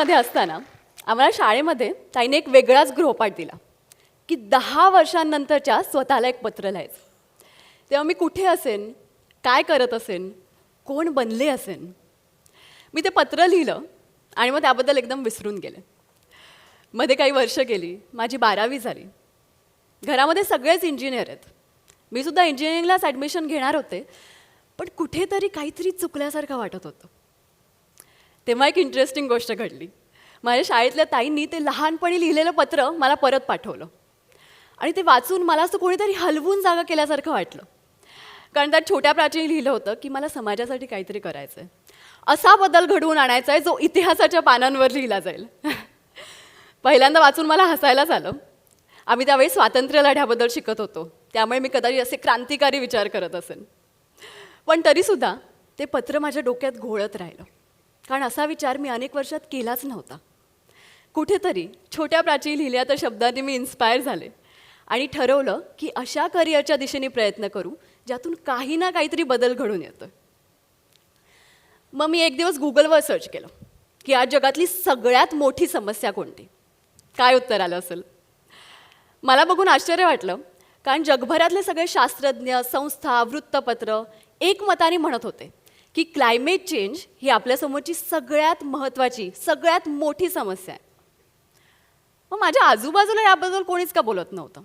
स्कूलमध्ये असताना आम्हाला शाळेमध्ये ताईने एक वेगळाच गृहपाठ दिला की 10 वर्षांनंतरच्या स्वतःला एक पत्र लिहायचं. तेव्हा मी कुठे असेन, काय करत असेन, कोण बनले असेन. मी ते पत्र लिहिलं आणि मग त्याबद्दल एकदम विसरून गेले. मध्ये काही वर्ष गेली, माझी 12वी झाली. घरामध्ये सगळेच इंजिनियर आहेत. मी सुद्धा इंजिनिअरिंगलाच ॲडमिशन घेणार होते, पण कुठेतरी काहीतरी चुकल्यासारखं वाटत होतं. तेव्हा एक इंटरेस्टिंग गोष्ट घडली. माझ्या शाळेतल्या ताईंनी ते लहानपणी लिहिलेलं पत्र मला परत पाठवलं आणि ते वाचून मला असं कोणीतरी हलवून जागा केल्यासारखं वाटलं. कारण त्यात छोट्या प्राचीने लिहिलं होतं की मला समाजासाठी काहीतरी करायचं आहे, असा बदल घडवून आणायचा आहे जो इतिहासाच्या पानांवर लिहिला जाईल. पहिल्यांदा वाचून मला हसायलाच आलं. आम्ही त्यावेळी स्वातंत्र्य लढ्याबद्दल शिकत होतो, त्यामुळे मी कदाचित असे क्रांतिकारी विचार करत असेन. पण तरीसुद्धा ते पत्र माझ्या डोक्यात घोळत राहिलं, कारण असा विचार मी अनेक वर्षात केलाच नव्हता. कुठेतरी छोट्या प्राची लिहिल्या त्या शब्दांनी मी इन्स्पायर झाले आणि ठरवलं की अशा करिअरच्या दिशेने प्रयत्न करू ज्यातून काही ना काहीतरी बदल घडून येतो. मग मी एक दिवस गुगलवर सर्च केलं की आज जगातली सगळ्यात मोठी समस्या कोणती. काय उत्तर आलं असेल? मला बघून आश्चर्य वाटलं, कारण जगभरातले सगळे शास्त्रज्ञ, संस्था, वृत्तपत्र एकमताने म्हणत होते की क्लायमेट चेंज ही आपल्यासमोरची सगळ्यात महत्त्वाची, सगळ्यात मोठी समस्या आहे. मग माझ्या आजूबाजूला याबद्दल कोणीच का बोलत नव्हतं.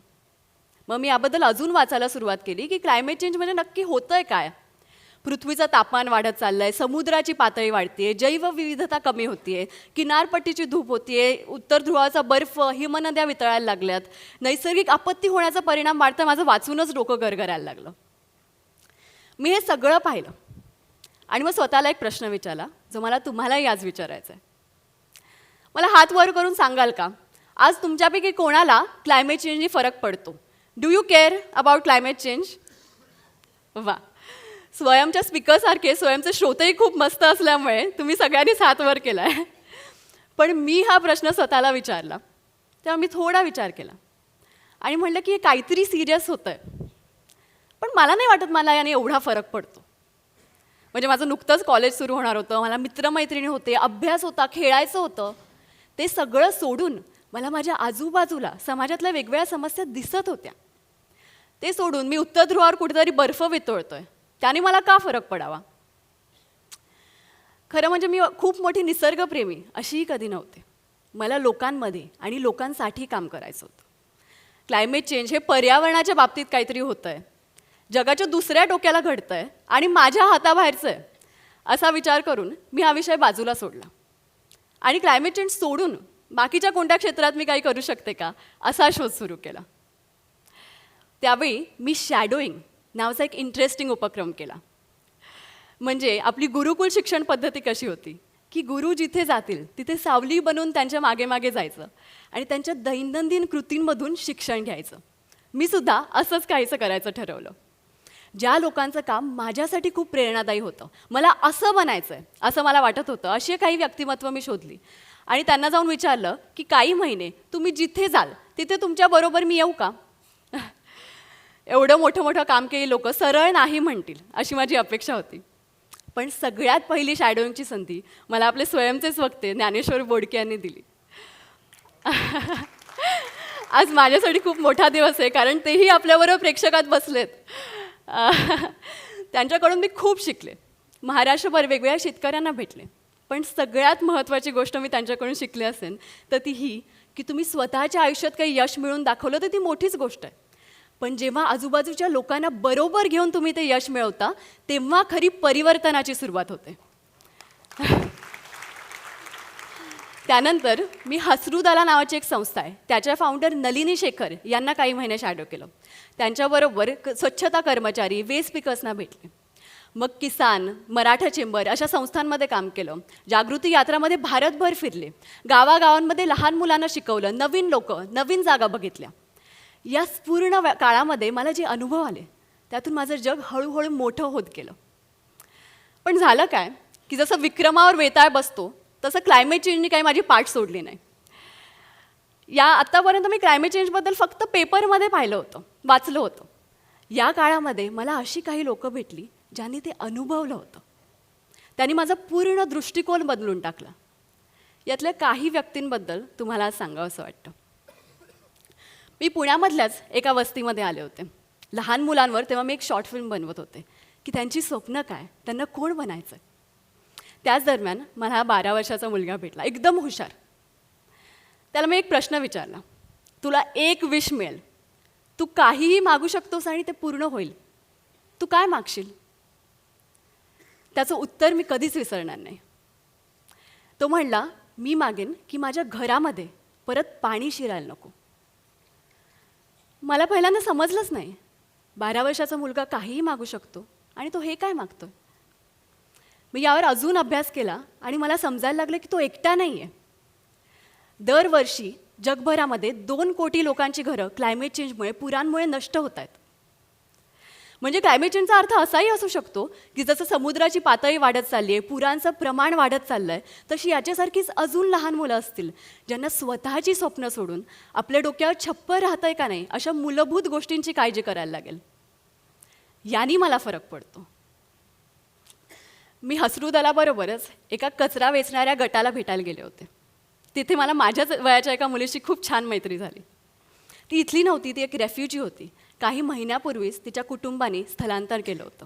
मग मी याबद्दल अजून वाचायला सुरुवात केली की क्लायमेट चेंज म्हणजे नक्की होतंय काय. पृथ्वीचं तापमान वाढत चाललं आहे, समुद्राची पातळी वाढते, जैवविविधता कमी होती आहे, किनारपट्टीची धूप होती आहे, उत्तर ध्रुवाचा बर्फ, हिमनद्या वितळायला लागल्यात, नैसर्गिक आपत्ती होण्याचा परिणाम वाढता. माझं वाचूनच डोकं गरगरायला लागलं. मी हे सगळं पाहिलं आणि मग स्वतःला एक प्रश्न विचारला जो मला तुम्हालाही आज विचारायचा आहे. मला हात वर करून सांगाल का, आज तुमच्यापैकी कोणाला क्लायमेट चेंजनी फरक पडतो? Do you care about climate change? वा, स्वयंच्या स्पीकरसारखे स्वयंचे श्रोतेही खूप मस्त असल्यामुळे तुम्ही सगळ्यांनीच हात वर केला आहे. पण मी हा प्रश्न स्वतःला विचारला तेव्हा मी थोडा विचार केला आणि म्हटलं की हे काहीतरी सिरियस होतं आहे. पण मला नाही वाटत मला याने एवढा फरक पडतो. म्हणजे माझं नुकतंच कॉलेज सुरू होणार होतं, मला मित्रमैत्रिणी होते, अभ्यास होता, खेळायचं होतं. ते सगळं सोडून मला माझ्या आजूबाजूला समाजातल्या वेगवेगळ्या समस्या दिसत होत्या. ते सोडून मी उत्तर ध्रुवावर कुठेतरी बर्फ वितळतोय, त्याने मला का फरक पडावा? खरं म्हणजे मी खूप मोठी निसर्गप्रेमी अशीही कधी नव्हते. मला लोकांमध्ये आणि लोकांसाठी काम करायचं होतं. क्लायमेट चेंज हे पर्यावरणाच्या बाबतीत काहीतरी होतं आहे, जगाच्या दुसऱ्या डोक्याला घडतं आहे आणि माझ्या हाताबाहेरचं आहे, असा विचार करून मी हा विषय बाजूला सोडला आणि क्लायमेट चेंज सोडून बाकीच्या कोणत्या क्षेत्रात मी काही करू शकते का असा शोध सुरू केला. त्यावेळी मी शॅडोईंग नावाचा एक इंटरेस्टिंग उपक्रम केला. म्हणजे आपली गुरुकुल शिक्षण पद्धती कशी होती की गुरु जिथे जातील तिथे सावली बनवून त्यांच्या मागे मागे जायचं आणि त्यांच्या दैनंदिन कृतींमधून शिक्षण घ्यायचं. मी सुद्धा असंच काहीचं करायचं ठरवलं. ज्या लोकांचं काम माझ्यासाठी खूप प्रेरणादायी होतं, मला असं बनायचं आहे असं मला वाटत होतं, अशी काही व्यक्तिमत्व मी शोधली आणि त्यांना जाऊन विचारलं की काही महिने तुम्ही जिथे जाल तिथे तुमच्याबरोबर मी येऊ का? एवढं मोठं मोठं काम केली लोकं सरळ नाही म्हणतील अशी माझी अपेक्षा होती. पण सगळ्यात पहिली शॅडोईंगची संधी मला आपले स्वयंचेच वक्ते ज्ञानेश्वर बोडके यांनी दिली. आज माझ्यासाठी खूप मोठा दिवस आहे, कारण तेही आपल्याबरोबर प्रेक्षकात बसलेत. त्यांच्याकडून मी खूप शिकले, महाराष्ट्रभर वेगवेगळ्या शेतकऱ्यांना भेटले. पण सगळ्यात महत्त्वाची गोष्ट मी त्यांच्याकडून शिकले असेल तर ती ही की तुम्ही स्वतःच्या आयुष्यात काही यश मिळवून दाखवलं तर ती मोठीच गोष्ट आहे, पण जेव्हा आजूबाजूच्या लोकांना बरोबर घेऊन तुम्ही ते यश मिळवता तेव्हा खरी परिवर्तनाची सुरुवात होते. त्यानंतर मी हसरूदाला नावाची एक संस्था आहे, त्याच्या फाउंडर नलिनी शेखर यांना काही महिने शॅडो केलं. त्यांच्याबरोबर स्वच्छता कर्मचारी, वेस्ट पिकर्सना भेटले. मग किसान, मराठा चेंबर अशा संस्थांमध्ये काम केलं. जागृती यात्रामध्ये भारतभर फिरले, गावागावांमध्ये लहान मुलांना शिकवलं, नवीन लोक, नवीन जागा बघितल्या. या पूर्ण काळामध्ये मला जे अनुभव आले त्यातून माझं जग हळूहळू मोठं होत गेलं. पण झालं काय की जसं विक्रमावर वेताळ बसतो तसं क्लायमेट चेंजनी काही माझी पाठ सोडली नाही. आत्तापर्यंत मी क्लायमेट चेंजबद्दल फक्त पेपरमध्ये पाहिलं होतं, वाचलं होतं. या काळामध्ये मला अशी काही लोकं भेटली ज्यांनी ते अनुभवलं होतं. त्यांनी माझा पूर्ण दृष्टिकोन बदलून टाकला. यातल्या काही व्यक्तींबद्दल तुम्हाला आज सांगावंसं वाटतं. मी पुण्यामधल्याच एका वस्तीमध्ये आले होते. लहान मुलांवर तेव्हा मी एक शॉर्ट फिल्म बनवत होते की त्यांची स्वप्न काय, त्यांना कोण बनायचं. त्याच दरम्यान मला हा 12 वर्षाचा मुलगा भेटला, एकदम हुशार. त्याला मी एक प्रश्न विचारला, तुला एक विश मिळेल, तू काहीही मागू शकतोस आणि ते पूर्ण होईल, तू काय मागशील? त्याचं उत्तर मी कधीच विसरणार नाही. तो म्हणला, मी मागेन की माझ्या घरामध्ये परत पाणी शिरायला नको. मला पहिल्यांदा समजलंच नाही, 12 वर्षाचा मुलगा काहीही मागू शकतो आणि तो हे काय मागतोय. मी यावर अजून अभ्यास केला आणि मला समजायला लागलं की तो एकटा नाही आहे. दरवर्षी जगभरामध्ये 2 कोटी लोकांची घरं क्लायमेट चेंजमुळे, पुरांमुळे नष्ट होत आहेत. म्हणजे क्लायमेट चेंजचा अर्थ असाही असू शकतो की जसं समुद्राची पातळी वाढत चालली आहे, पुरांचं प्रमाण वाढत चाललं आहे, तशी याच्यासारखीच अजून लहान मुलं असतील ज्यांना स्वतःची स्वप्न सोडून आपल्या डोक्यावर छप्पर राहतंय का नाही अशा मूलभूत गोष्टींची काळजी करायला लागेल. यानी मला फरक पडतो. मी हसरू दलाबरोबरच एका कचरा वेचणाऱ्या गटाला भेटायला गेले होते. तिथे मला माझ्याच वयाच्या एका मुलीशी खूप छान मैत्री झाली. ती इथली नव्हती, ती एक रेफ्युजी होती. काही महिन्यापूर्वीच तिच्या कुटुंबाने स्थलांतर केलं होतं.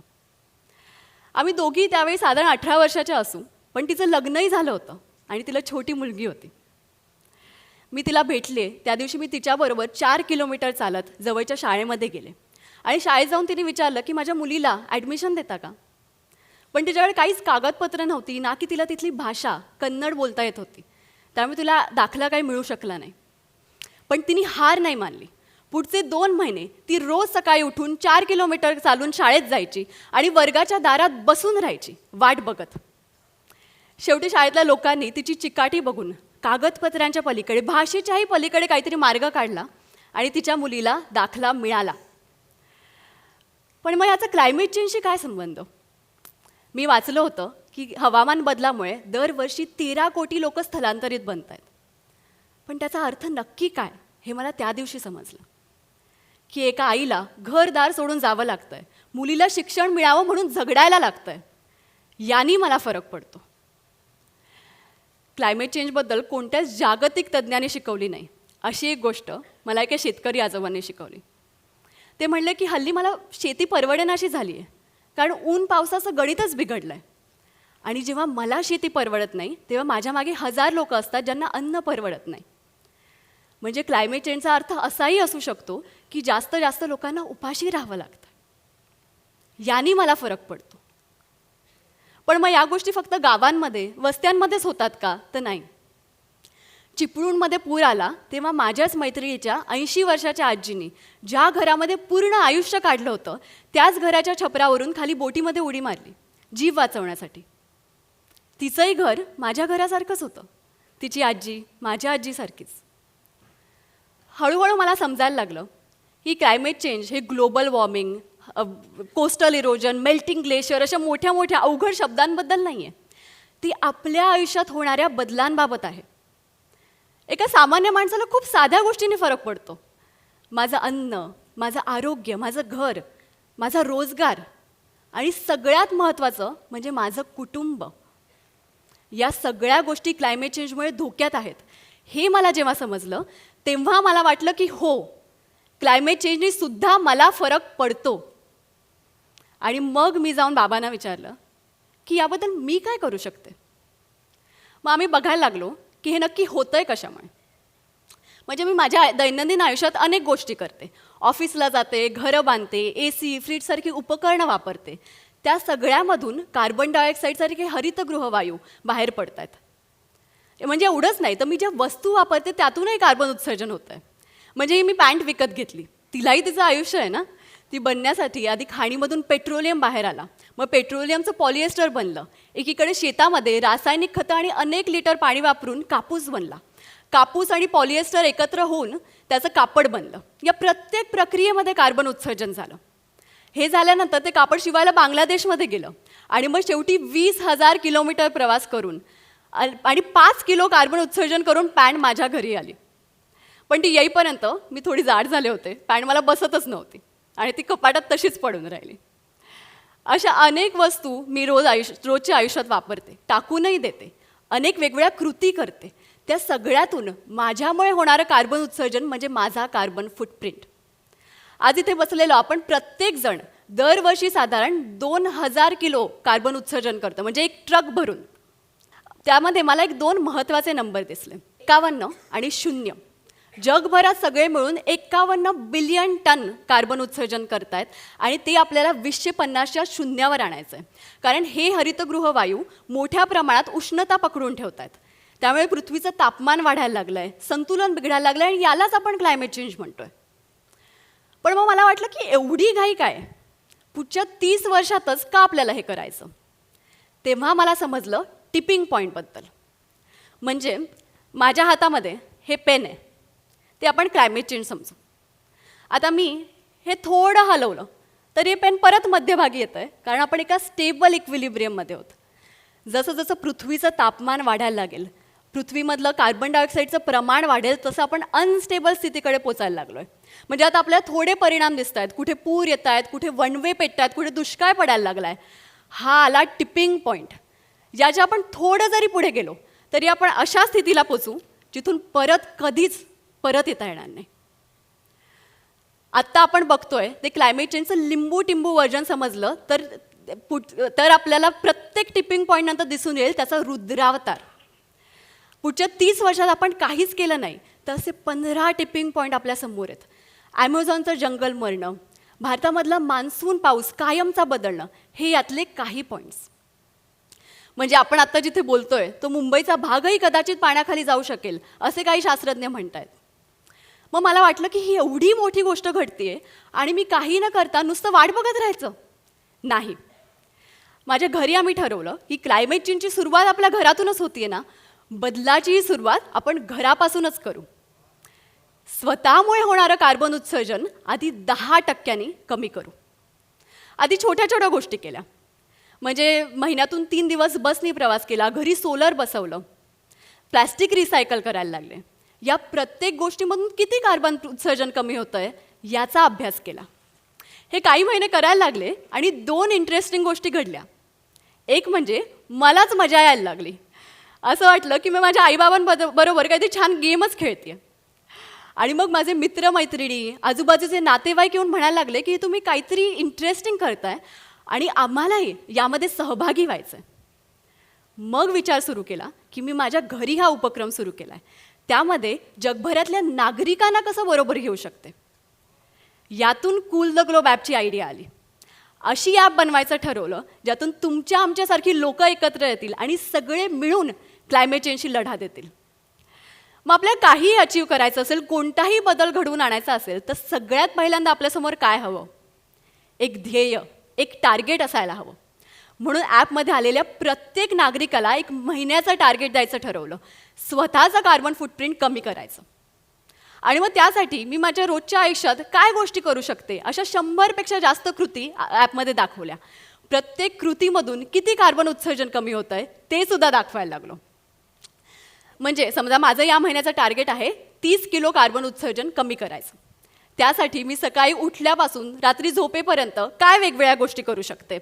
आम्ही दोघी त्यावेळी साधारण 18 वर्षाच्या असू, पण तिचं लग्नही झालं होतं आणि तिला छोटी मुलगी होती. मी तिला भेटले त्या दिवशी मी तिच्याबरोबर 4 किलोमीटर चालत जवळच्या शाळेमध्ये गेले आणि शाळेत जाऊन तिने विचारलं की माझ्या मुलीला ॲडमिशन देता का. पण तिच्याकडे काहीच कागदपत्र नव्हती, ना की तिला तिथली भाषा कन्नड बोलता येत होती. त्यामुळे तिला दाखला काही मिळू शकला नाही. पण तिने हार नाही मानली. पुढचे 2 महिने ती रोज सकाळी उठून 4 किलोमीटर चालून शाळेत जायची आणि वर्गाच्या दारात बसून राहायची वाट बघत. शेवटी शाळेतल्या लोकांनी तिची चिकाटी बघून कागदपत्रांच्या पलीकडे, भाषेच्याही पलीकडे काहीतरी मार्ग काढला आणि तिच्या मुलीला दाखला मिळाला. पण मग याचा क्लायमेट चेंजशी काय संबंध? मी वाचलं होतं की हवामान बदलामुळे दरवर्षी 13 कोटी लोक स्थलांतरित बनत आहेत. पण त्याचा अर्थ नक्की काय हे मला त्या दिवशी समजलं की एका आईला घरदार सोडून जावं लागतंय, मुलीला शिक्षण मिळावं म्हणून झगडायला लागतंय. यानी मला फरक पडतो. क्लायमेट चेंजबद्दल कोणत्याच जागतिक तज्ज्ञाने शिकवली नाही अशी एक गोष्ट मला एका शेतकरी आजोबांनी शिकवली. ते म्हणले की हल्ली मला शेती परवडेनाशी झाली आहे, कारण ऊन पावसाचं गणितच बिघडलं आहे. आणि जेव्हा मला शेती परवडत नाही तेव्हा माझ्या मागे 1000 लोक असतात ज्यांना अन्न परवडत नाही. म्हणजे क्लायमेट चेंजचा अर्थ असाही असू शकतो की जास्त जास्त लोकांना उपाशी राहावं लागतं. यानी मला फरक पडतो. पण मग या गोष्टी फक्त गावांमध्ये, वस्त्यांमध्येच होतात का? तर नाही. चिपळूणमध्ये पूर आला तेव्हा माझ्याच मैत्रिणीच्या 80 वर्षाच्या आजीनी ज्या घरामध्ये पूर्ण आयुष्य काढलं होतं त्याच घराच्या छपरावरून खाली बोटीमध्ये उडी मारली जीव वाचवण्यासाठी. तिचंही घर माझ्या घरासारखंच होतं, तिची आजी माझ्या आजीसारखीच. हळूहळू मला समजायला लागलं की क्लायमेट चेंज हे global warming, coastal erosion, melting glacier अशा मोठ्या मोठ्या अवघड शब्दांबद्दल नाही आहे. ती आपल्या आयुष्यात होणाऱ्या बदलांबाबत आहे. एका सामान्य माणसाला खूप साध्या गोष्टींनी फरक पडतो. माझं अन्न, माझं आरोग्य, माझं घर, माझा रोजगार आणि सगळ्यात महत्त्वाचं म्हणजे माझं कुटुंब. या सगळ्या गोष्टी क्लायमेट चेंजमुळे धोक्यात आहेत. हे मला जेव्हा समजलं तेव्हा मला वाटलं की हो, क्लायमेट चेंजने सुद्धा मला फरक पडतो. आणि मग मी जाऊन बाबांना विचारलं की याबद्दल मी काय करू शकते. मग आम्ही बघायला लागलो की हे नक्की होतंय कशामुळे. म्हणजे मी माझ्या दैनंदिन आयुष्यात अनेक गोष्टी करते. ऑफिसला जाते, घरं बांधते, AC, फ्रीजसारखी उपकरणं वापरते. त्या सगळ्यामधून कार्बन डायऑक्साईडसारखे हरितगृह वायू बाहेर पडत आहेत. म्हणजे एवढंच नाही तर मी ज्या वस्तू वापरते त्यातूनही कार्बन उत्सर्जन होतं आहे. म्हणजे मी पॅन्ट विकत घेतली, तिलाही तिचं आयुष्य आहे ना. ती बनण्यासाठी आधी खाणीमधून पेट्रोलियम बाहेर आला, मग पेट्रोलियमचं पॉलिएस्टर बनलं. एकीकडे शेतामध्ये रासायनिक खतं आणि अनेक लिटर पाणी वापरून कापूस बनला. कापूस आणि पॉलिएस्टर एकत्र होऊन त्याचं कापड बनलं. या प्रत्येक प्रक्रियेमध्ये कार्बन उत्सर्जन झालं. हे झाल्यानंतर ते कापड शिवायला बांगलादेशमध्ये गेलं आणि मग शेवटी 20,000 किलोमीटर प्रवास करून आणि 5 किलो कार्बन उत्सर्जन करून पॅन्ट माझ्या घरी आली. पण ती येईपर्यंत मी थोडी जाड झाले होते, पॅन्ट मला बसतच नव्हती आणि ती कपाटात तशीच पडून राहिली. अशा अनेक वस्तू मी रोजच्या आयुष्यात वापरते, टाकूनही देते. अनेक वेगवेगळ्या कृती करते. त्या सगळ्यातून माझ्यामुळे होणारं कार्बन उत्सर्जन म्हणजे माझा कार्बन फुटप्रिंट. आज इथे बसलेलो आपण प्रत्येकजण दरवर्षी साधारण 2000 किलो कार्बन उत्सर्जन करतं, म्हणजे एक ट्रक भरून. त्यामध्ये मला एक 2 महत्त्वाचे नंबर दिसले, 51 आणि 0. जगभरात सगळे मिळून 51 बिलियन टन कार्बन उत्सर्जन करतायत आणि ते आपल्याला 2050च्या शून्यावर आणायचं आहे. कारण हे हरितगृह वायू मोठ्या प्रमाणात उष्णता पकडून ठेवत आहेत. त्यामुळे पृथ्वीचं तापमान वाढायला लागलं आहे, संतुलन बिघडायला लागलं आहे आणि यालाच आपण क्लायमेट चेंज म्हणतोय. पण मग मला वाटलं की एवढी घाई काय, पुढच्या 30 वर्षातच का आपल्याला हे करायचं. तेव्हा मला समजलं टिपिंग पॉईंटबद्दल. म्हणजे माझ्या हातामध्ये हे पेन आहे, ते आपण क्लायमेट चेंज समजू. आता मी हे थोडं हलवलं तर हे पेन परत मध्यभागी येतं आहे, कारण आपण एका स्टेबल इक्विलिब्रियममध्ये आहोत. जसं जसं पृथ्वीचं तापमान वाढायला लागेल, पृथ्वीमधलं कार्बन डायऑक्साईडचं प्रमाण वाढेल, तसं आपण अनस्टेबल स्थितीकडे पोचायला लागलो आहे. म्हणजे आता आपल्याला थोडे परिणाम दिसत आहेत, कुठे पूर येत आहेत, कुठे वनवे पेटत आहेत, कुठे दुष्काळ पडायला लागला आहे. हा आला टिपिंग पॉईंट, ज्याच्या आपण थोडं जरी पुढे गेलो तरी आपण अशा स्थितीला पोचू जिथून कधीच परत येता येणार नाही. आत्ता आपण बघतोय ते क्लायमेट चेंजचं लिंबू टिंबू वर्जन समजलं तर आपल्याला प्रत्येक टिपिंग पॉईंट नंतर दिसून येईल त्याचा रुद्रावतार. पुढच्या 30 वर्षात आपण काहीच केलं नाही तर असे 15 टिपिंग पॉईंट आपल्यासमोर आहेत. ॲमेझॉनचं जंगल मरणं, भारतामधला मान्सून पाऊस कायमचा बदलणं, हे यातले काही पॉईंट्स. म्हणजे आपण आत्ता जिथे बोलतोय तो मुंबईचा भागही कदाचित पाण्याखाली जाऊ शकेल, असे काही शास्त्रज्ञ म्हणतायत. मग मला वाटलं की ही एवढी मोठी गोष्ट घडतीये आणि मी काही न करता नुसतं वाट बघत राहायचं नाही. माझ्या घरी आम्ही ठरवलं की क्लायमेट चेंजची सुरुवात आपल्या घरातूनच होतीये ना, बदलाचीही सुरुवात आपण घरापासूनच करू. स्वतःमुळे होणारं कार्बन उत्सर्जन आधी 10% कमी करू. आधी छोट्या छोट्या गोष्टी केल्या, म्हणजे महिन्यातून 3 दिवस बसनी प्रवास केला, घरी सोलर बसवलं, प्लॅस्टिक रिसायकल करायला लागले. या प्रत्येक गोष्टीमधून किती कार्बन उत्सर्जन कमी होतं आहे याचा अभ्यास केला. हे काही महिने करायला लागले आणि 2 इंटरेस्टिंग गोष्टी घडल्या. एक म्हणजे मलाच मजा यायला लागली. असं वाटलं की मी माझ्या आईबाबांबरोबर काहीतरी छान गेमच खेळते. आणि मग माझे मित्रमैत्रिणी, आजूबाजूचे नातेवाईक येऊन म्हणायला लागले की तुम्ही काहीतरी इंटरेस्टिंग करताय आणि आम्हालाही यामध्ये सहभागी व्हायचं आहे. मग विचार सुरू केला की मी माझ्या घरी हा उपक्रम सुरू केला आहे, त्यामध्ये जगभरातल्या नागरिकांना कसं बरोबर घेऊ शकते. यातून कूल द ग्लोब ॲपची आयडिया आली. अशी ॲप बनवायचं ठरवलं ज्यातून तुमच्या आमच्यासारखी लोकं एकत्र येतील आणि सगळे मिळून क्लायमेट चेंजशी लढा देतील. मग आपल्याला काहीही अचीव करायचं असेल, कोणताही बदल घडवून आणायचा असेल, तर सगळ्यात पहिल्यांदा आपल्यासमोर काय हवं, एक ध्येय, एक टार्गेट असायला हवं. म्हणून ॲपमध्ये आलेल्या प्रत्येक नागरिकाला 1 महिन्याचं टार्गेट द्यायचं ठरवलं, स्वतःचं कार्बन फुटप्रिंट कमी करायचं. आणि मग त्यासाठी मी माझ्या रोजच्या आयुष्यात काय गोष्टी करू शकते अशा 100पेक्षा जास्त कृती ॲपमध्ये दाखवल्या. प्रत्येक कृतीमधून किती कार्बन उत्सर्जन कमी होतं आहे ते सुद्धा दाखवायला लागलो. म्हणजे समजा माझं या महिन्याचं टार्गेट आहे 30 किलो कार्बन उत्सर्जन कमी करायचं. त्यासाठी मी सकाळी उठल्यापासून रात्री झोपेपर्यंत काय वेगवेगळ्या गोष्टी करू शकते.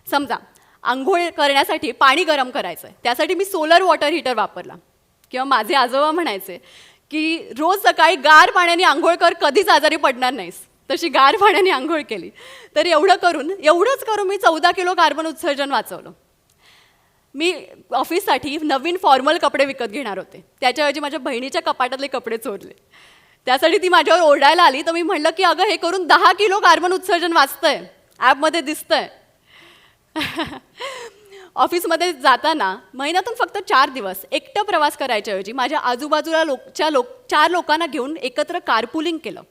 समजा आंघोळ करण्यासाठी पाणी गरम करायचं आहे, त्यासाठी मी सोलर वॉटर हीटर वापरला. किंवा माझे आजोबा म्हणायचे की रोज सकाळी गार पाण्याने आंघोळ कर, कधीच आजारी पडणार नाहीस. तशी गार पाण्याने आंघोळ केली. तर एवढंच करून मी 14 किलो कार्बन उत्सर्जन वाचवलं. मी ऑफिससाठी नवीन फॉर्मल कपडे विकत घेणार होते, त्याच्याऐवजी माझ्या बहिणीच्या कपाटातले कपडे चोरले. त्यासाठी ती माझ्यावर ओरडायला आली. तर मी म्हटलं की अगं हे करून 10 किलो कार्बन उत्सर्जन वाचतंय, ॲपमध्ये दिसतंय. ऑफिसमध्ये जाताना महिन्यातून फक्त 4 दिवस एकटं प्रवास करायच्याऐवजी माझ्या आजूबाजूला 4 लोकांना घेऊन एकत्र कारपूलिंग केलं.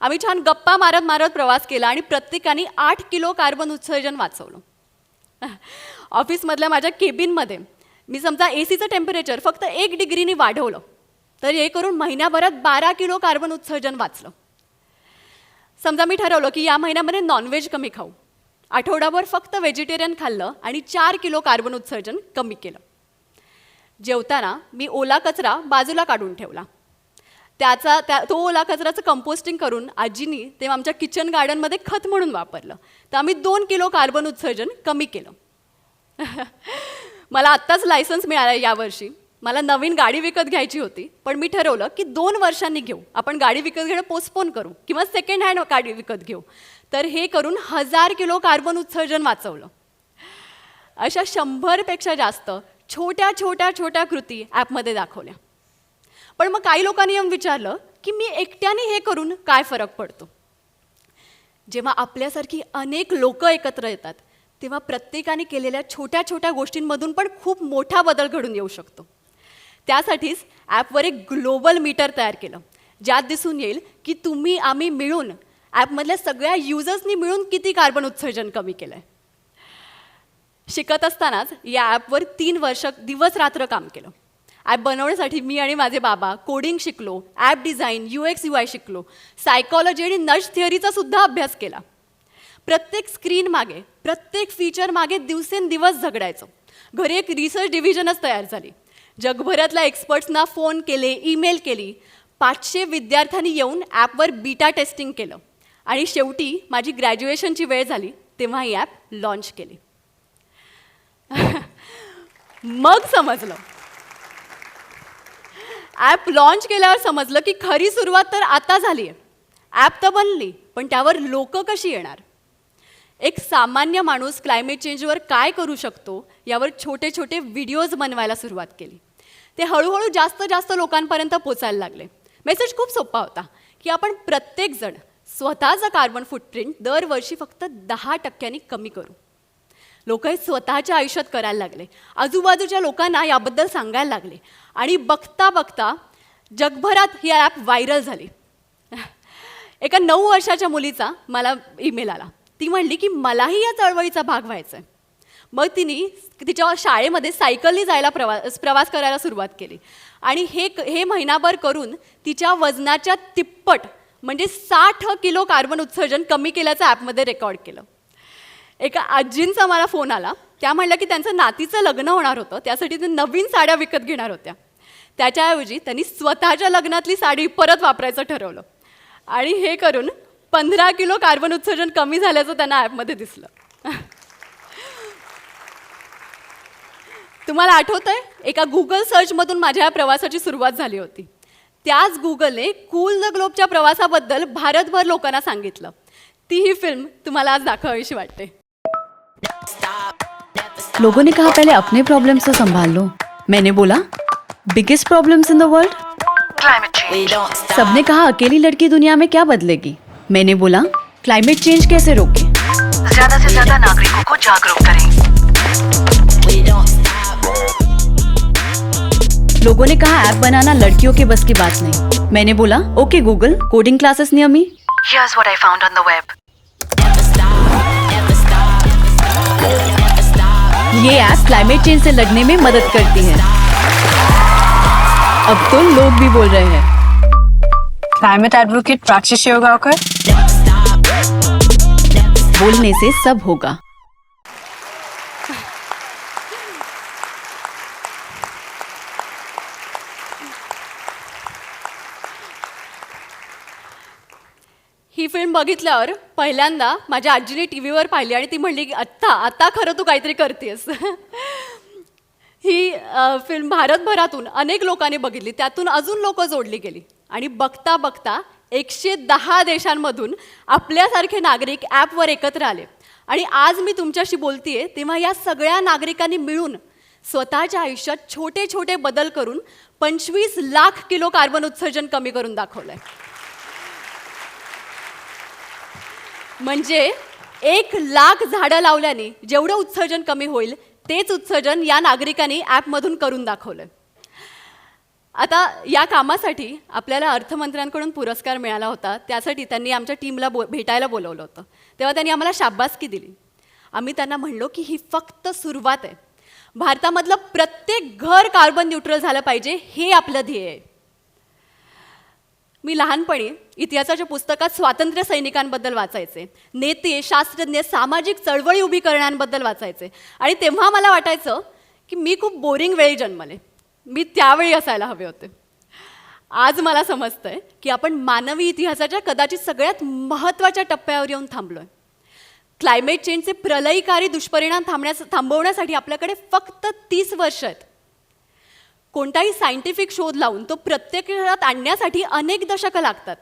आम्ही छान गप्पा मारत मारत प्रवास केला आणि प्रत्येकाने 8 किलो कार्बन उत्सर्जन वाचवलं. ऑफिसमधल्या माझ्या केबिनमध्ये मी समजा ACचं टेम्परेचर फक्त 1 डिग्रीनी वाढवलं, तर हे करून महिन्याभरात 12 किलो कार्बन उत्सर्जन वाचलं. समजा मी ठरवलं की या महिन्यामध्ये नॉनव्हेज कमी खाऊ, आठवडाभर फक्त व्हेजिटेरियन खाल्लं आणि 4 किलो कार्बन उत्सर्जन कमी केलं. जेवताना मी ओला कचरा बाजूला काढून ठेवला. तो ओला कचऱ्याचं कंपोस्टिंग करून आजीनी ते आमच्या किचन गार्डनमध्ये खत म्हणून वापरलं. तर आम्ही 2 किलो कार्बन उत्सर्जन कमी केलं. मला आत्ताच लायसन्स मिळालं यावर्षी. मला नवीन गाडी विकत घ्यायची होती, पण मी ठरवलं की 2 वर्षांनी घेऊ. आपण गाडी विकत घेणं पोस्टपोन करू किंवा सेकंड हँड गाडी विकत घेऊ. तर हे करून 1000 किलो कार्बन उत्सर्जन वाचवलं. अशा 100पेक्षा जास्त छोट्या छोट्या छोट्या कृती ॲपमध्ये दाखवल्या. पण मग काही लोकांनी येऊन विचारलं की मी एकट्याने हे करून काय फरक पडतो. जेव्हा आपल्यासारखी अनेक लोक एकत्र येतात तेव्हा प्रत्येकाने केलेल्या छोट्या छोट्या गोष्टींमधून पण खूप मोठा बदल घडून येऊ शकतो. त्यासाठीच ॲपवर एक ग्लोबल मीटर तयार केलं, ज्यात दिसून येईल की तुम्ही आम्ही मिळून ॲपमधल्या सगळ्या युजर्सनी मिळून किती कार्बन उत्सर्जन कमी केलं आहे. शिकत असतानाच या ॲपवर 3 वर्ष दिवस रात्र काम केलं. ॲप बनवण्यासाठी मी आणि माझे बाबा कोडिंग शिकलो, ॲप डिझाईन, UX UI शिकलो, सायकॉलॉजी आणि नज थिअरीचा सुद्धा अभ्यास केला. प्रत्येक स्क्रीन मागे, प्रत्येक फीचर मागे दिवसेंदिवस झगडायचो. घरी एक रिसर्च डिव्हिजनच तयार झाली. जगभरातल्या एक्सपर्ट्सना फोन केले, ईमेल केली. 500 विद्यार्थ्यांनी येऊन ॲपवर बीटा टेस्टिंग केलं आणि शेवटी माझी ग्रॅज्युएशनची वेळ झाली तेव्हा ही ॲप लॉन्च केली. मग समजलं, ॲप लॉन्च केल्यावर समजलं की खरी सुरुवात तर आता झाली आहे. ॲप तर बनली, पण त्यावर लोक कशी येणार? एक सामान्य माणूस क्लायमेट चेंजवर काय करू शकतो यावर छोटे छोटे व्हिडिओज बनवायला सुरुवात केली. ते हळूहळू जास्त जास्त लोकांपर्यंत पोचायला लागले. मेसेज खूप सोपा होता की आपण प्रत्येकजण स्वतःचा कार्बन फुटप्रिंट दरवर्षी फक्त 10% कमी करू. लोक हे स्वतःच्या आयुष्यात करायला लागले. आजूबाजूच्या लोकांना याबद्दल सांगायला लागले आणि बघता बघता जगभरात ही ॲप व्हायरल झाली. एका 9 वर्षाच्या मुलीचा मला ईमेल आला. ती म्हणली की मलाही या चळवळीचा भाग व्हायचा आहे. मग तिने तिच्या शाळेमध्ये सायकलनी जायला प्रवास करायला सुरुवात केली आणि हे महिनाभर करून तिच्या वजनाच्या तिप्पट म्हणजे 60 किलो कार्बन उत्सर्जन कमी केल्याचं ॲपमध्ये रेकॉर्ड केलं. एका आजींचा मला फोन आला. त्या म्हणल्या की त्यांचं नातीचं लग्न होणार होतं, त्यासाठी ते नवीन साड्या विकत घेणार होत्या. त्याच्याऐवजी त्यांनी स्वतःच्या लग्नातली साडी परत वापरायचं ठरवलं आणि हे करून 15 किलो कार्बन उत्सर्जन कमी झाल्याचं त्यांना ॲपमध्ये दिसलं. तुम्हाला आठवतं आहे, एका गुगल सर्चमधून माझ्या या प्रवासाची सुरुवात झाली होती. त्याच गुगलने कूल द ग्लोबच्या प्रवासाबद्दल भारतभर लोकांना सांगितलं. ती ही फिल्म तुम्हाला आज दाखवावीशी वाटते. लोगों ने कहा पहले अपने प्रॉब्लम्स तो संभाल लो. मैंने बोला biggest problems in the world climate change. सबने कहा अकेली लड़की दुनिया में क्या बदलेगी. मैंने बोला क्लाइमेट चेंज कैसे रोकें. ज्यादा से ज्यादा नागरिकों को जागरूक करें. लोगों ने कहा ऐप बनाना लड़कियों के बस की बात नहीं. मैंने बोला okay Google, coding classes near me. Here's what I found on the web. ये ऐप क्लाइमेट चेंज से लड़ने में मदद करती है. अब तो लोग भी बोल रहे हैं. Climate advocate Prachi Shivgaonkar. बोलने से सब होगा. ही फिल्म बघितल्यावर पहिल्यांदा माझ्या आजीने TV वर पाहिली आणि ती म्हणली की आता खरं तू काहीतरी करतेस. ही फिल्म भारतभरातून अनेक लोकांनी बघितली. त्यातून अजून लोक जोडली गेली आणि बघता बघता 110 देशांमधून आपल्यासारखे नागरिक ॲपवर एकत्र आले. आणि आज मी तुमच्याशी बोलतीये तेव्हा या सगळ्या नागरिकांनी मिळून स्वतःच्या आयुष्यात छोटे छोटे बदल करून 25 लाख किलो कार्बन उत्सर्जन कमी करून दाखवलंय. म्हणजे 1 लाख झाडं लावल्याने जेवढं उत्सर्जन कमी होईल तेच उत्सर्जन या नागरिकांनी ॲपमधून करून दाखवलं. आता या कामासाठी आपल्याला अर्थमंत्र्यांकडून पुरस्कार मिळाला होता. त्यासाठी त्यांनी आमच्या टीमला भेटायला बोलवलं होतं. तेव्हा त्यांनी आम्हाला शाबासकी दिली. आम्ही त्यांना म्हणलो की ही फक्त सुरुवात आहे. भारतामधलं प्रत्येक घर कार्बन न्यूट्रल झालं पाहिजे हे आपलं ध्येय आहे. मी लहानपणी इतिहासाच्या पुस्तकात स्वातंत्र्य सैनिकांबद्दल वाचायचे, नेते, शास्त्रज्ञ, सामाजिक चळवळी उभी करण्याबद्दल वाचायचे आणि तेव्हा मला वाटायचं की मी खूप बोरिंग वेळी जन्मले. मी त्यावेळी असायला हवे होते. आज मला समजतंय की आपण मानवी इतिहासाच्या कदाचित सगळ्यात महत्त्वाच्या टप्प्यावर येऊन थांबलोय. क्लायमेट चेंजचे प्रलयकारी दुष्परिणाम थांबवण्यासाठी आपल्याकडे फक्त 30 वर्ष आहेत. कोणताही सायंटिफिक शोध लावून तो प्रत्यक्षात आणण्यासाठी अनेक दशकं लागतात.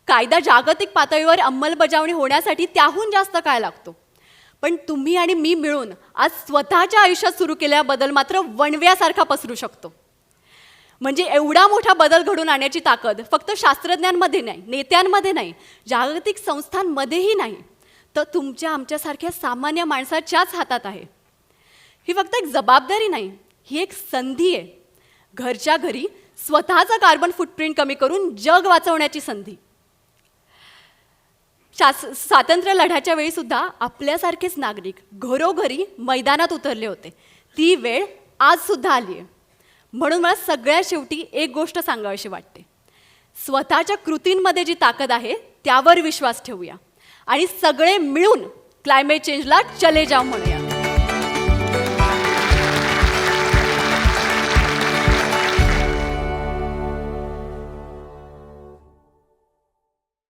कायदा जागतिक पातळीवर अंमलबजावणी होण्यासाठी त्याहून जास्त काळ लागतो. पण तुम्ही आणि मी मिळून आज स्वतःच्या आयुष्यात सुरू केलेला बदल मात्र वणव्यासारखा पसरू शकतो. म्हणजे एवढा मोठा बदल घडून आणण्याची ताकद फक्त शास्त्रज्ञांमध्ये नाही, नेत्यांमध्ये नाही, जागतिक संस्थांमध्येही नाही, तर तुमच्या आमच्यासारख्या सामान्य माणसाच्याच हातात आहे. ही फक्त एक जबाबदारी नाही, ही एक संधी आहे. घरच्या घरी स्वतःचा कार्बन फुटप्रिंट कमी करून जग वाचवण्याची संधी. स्वातंत्र्य लढ्याच्या वेळी सुद्धा आपल्यासारखेच नागरिक घरोघरी मैदानात उतरले होते. ती वेळ आज सुद्धा आली आहे. म्हणून मला सगळ्यात शेवटी एक गोष्ट सांगावीशी वाटते. स्वतःच्या कृतींमध्ये जी ताकद आहे त्यावर विश्वास ठेवूया आणि सगळे मिळून क्लायमेट चेंजला चले जाव म्हणूया.